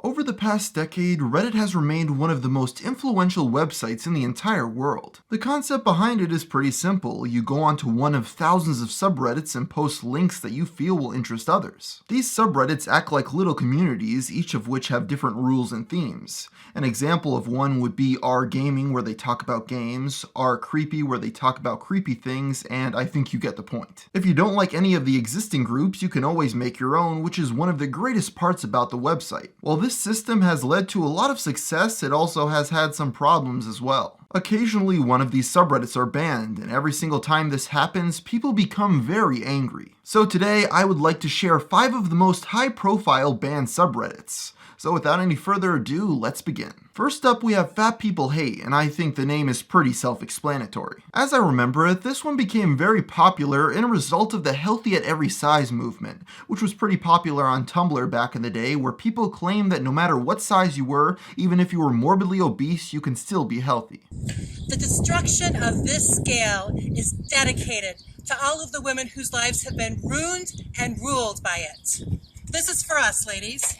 Over the past decade, Reddit has remained one of the most influential websites in the entire world. The concept behind it is pretty simple. You go onto one of thousands of subreddits and post links that you feel will interest others. These subreddits act like little communities, each of which have different rules and themes. An example of one would be R Gaming, where they talk about games, R Creepy, where they talk about creepy things, and I think you get the point. If you don't like any of the existing groups, you can always make your own, which is one of the greatest parts about the website. While this system has led to a lot of success, it also has had some problems as well. Occasionally, one of these subreddits are banned, and every single time this happens, people become very angry. So today, I would like to share 5 of the most high-profile banned subreddits. So without any further ado, let's begin. First up, we have Fat People Hate, and I think the name is pretty self-explanatory. As I remember it, this one became very popular in a result of the healthy at every size movement, which was pretty popular on Tumblr back in the day, where people claimed that no matter what size you were, even if you were morbidly obese, you can still be healthy. The destruction of this scale is dedicated to all of the women whose lives have been ruined and ruled by it. This is for us, ladies.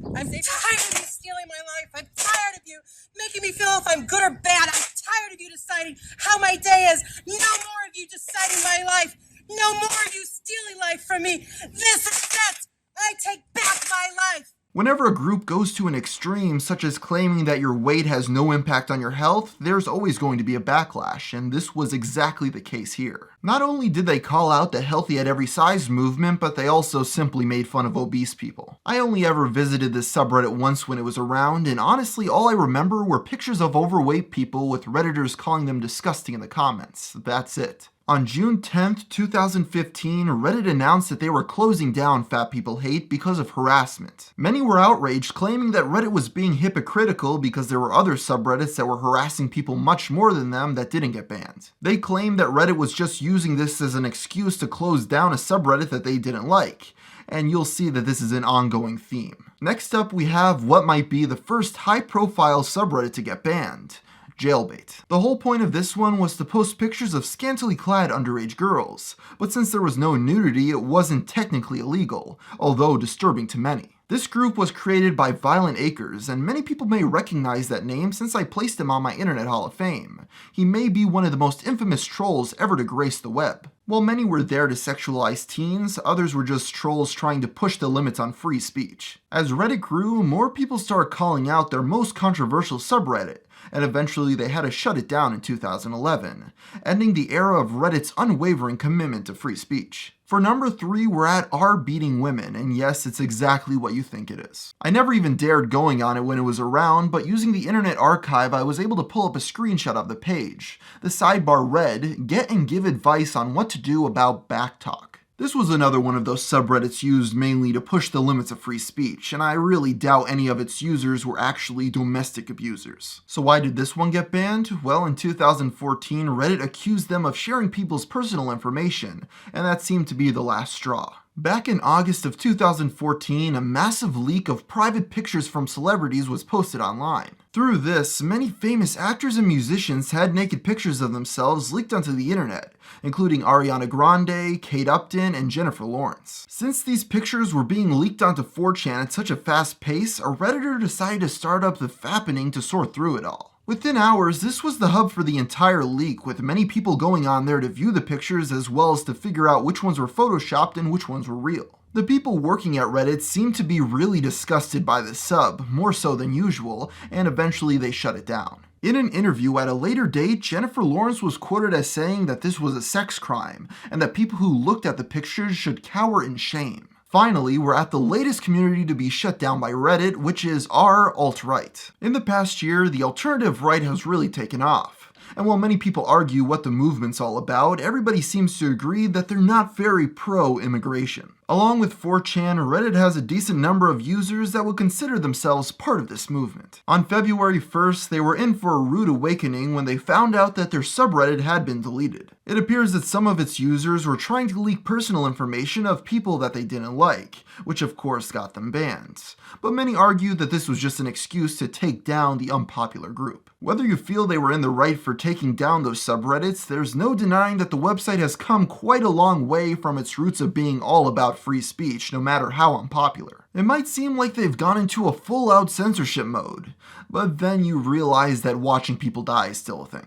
I'm tired of you stealing my life. I'm tired of you making me feel if I'm good or bad. I'm tired of you deciding how my day is. No more of you deciding my life. No more of you stealing life from me. This is it. I take back my life. Whenever a group goes to an extreme, such as claiming that your weight has no impact on your health, there's always going to be a backlash, and this was exactly the case here. Not only did they call out the healthy at every size movement, but they also simply made fun of obese people. I only ever visited this subreddit once when it was around, and honestly all I remember were pictures of overweight people with Redditors calling them disgusting in the comments. That's it. On June 10th, 2015, Reddit announced that they were closing down Fat People Hate because of harassment. Many were outraged, claiming that Reddit was being hypocritical because there were other subreddits that were harassing people much more than them that didn't get banned. They claimed that Reddit was just using this as an excuse to close down a subreddit that they didn't like, and you'll see that this is an ongoing theme. Next up, we have what might be the first high-profile subreddit to get banned. Jailbait. The whole point of this one was to post pictures of scantily clad underage girls, but since there was no nudity, it wasn't technically illegal, although disturbing to many. This group was created by Violent Acres, and many people may recognize that name since I placed him on my Internet Hall of Fame. He may be one of the most infamous trolls ever to grace the web. While many were there to sexualize teens, others were just trolls trying to push the limits on free speech. As Reddit grew, more people started calling out their most controversial subreddit, and eventually they had to shut it down in 2011, ending the era of Reddit's unwavering commitment to free speech. For number 3, we're at R Beating Women, and yes, it's exactly what you think it is. I never even dared going on it when it was around, but using the Internet Archive, I was able to pull up a screenshot of the page. The sidebar read, "Get and give advice on what to do about backtalk." This was another one of those subreddits used mainly to push the limits of free speech, and I really doubt any of its users were actually domestic abusers. So why did this one get banned? Well, in 2014, Reddit accused them of sharing people's personal information, and that seemed to be the last straw. Back in August of 2014, a massive leak of private pictures from celebrities was posted online. Through this, many famous actors and musicians had naked pictures of themselves leaked onto the internet, including Ariana Grande, Kate Upton, and Jennifer Lawrence. Since these pictures were being leaked onto 4chan at such a fast pace, a Redditor decided to start up the fappening to sort through it all. Within hours, this was the hub for the entire leak, with many people going on there to view the pictures as well as to figure out which ones were photoshopped and which ones were real. The people working at Reddit seemed to be really disgusted by this sub, more so than usual, and eventually they shut it down. In an interview at a later date, Jennifer Lawrence was quoted as saying that this was a sex crime, and that people who looked at the pictures should cower in shame. Finally, we're at the latest community to be shut down by Reddit, which is r-alt-right. In the past year, the alternative right has really taken off. And while many people argue what the movement's all about, everybody seems to agree that they're not very pro-immigration. Along with 4chan, Reddit has a decent number of users that would consider themselves part of this movement. On February 1st, they were in for a rude awakening when they found out that their subreddit had been deleted. It appears that some of its users were trying to leak personal information of people that they didn't like, which of course got them banned. But many argue that this was just an excuse to take down the unpopular group. Whether you feel they were in the right for taking down those subreddits, there's no denying that the website has come quite a long way from its roots of being all about free speech, no matter how unpopular. It might seem like they've gone into a full-out censorship mode, but then you realize that watching people die is still a thing.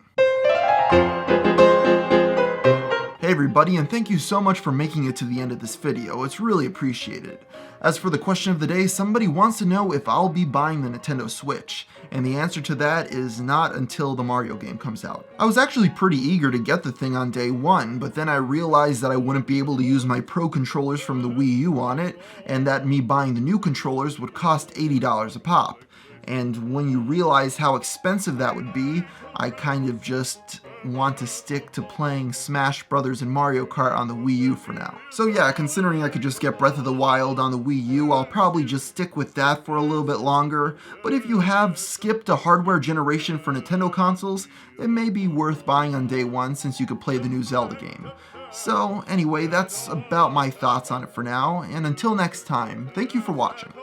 Hey everybody, and thank you so much for making it to the end of this video. It's really appreciated. As for the question of the day, somebody wants to know if I'll be buying the Nintendo Switch, and the answer to that is not until the Mario game comes out. I was actually pretty eager to get the thing on day one, but then I realized that I wouldn't be able to use my Pro controllers from the Wii U on it, and that me buying the new controllers would cost $80 a pop. And when you realize how expensive that would be, I kind of just want to stick to playing Smash Brothers and Mario Kart on the Wii U for now. So yeah, considering I could just get Breath of the Wild on the Wii U, I'll probably just stick with that for a little bit longer. But if you have skipped a hardware generation for Nintendo consoles, it may be worth buying on day one since you could play the new Zelda game. So anyway, that's about my thoughts on it for now, and until next time, thank you for watching.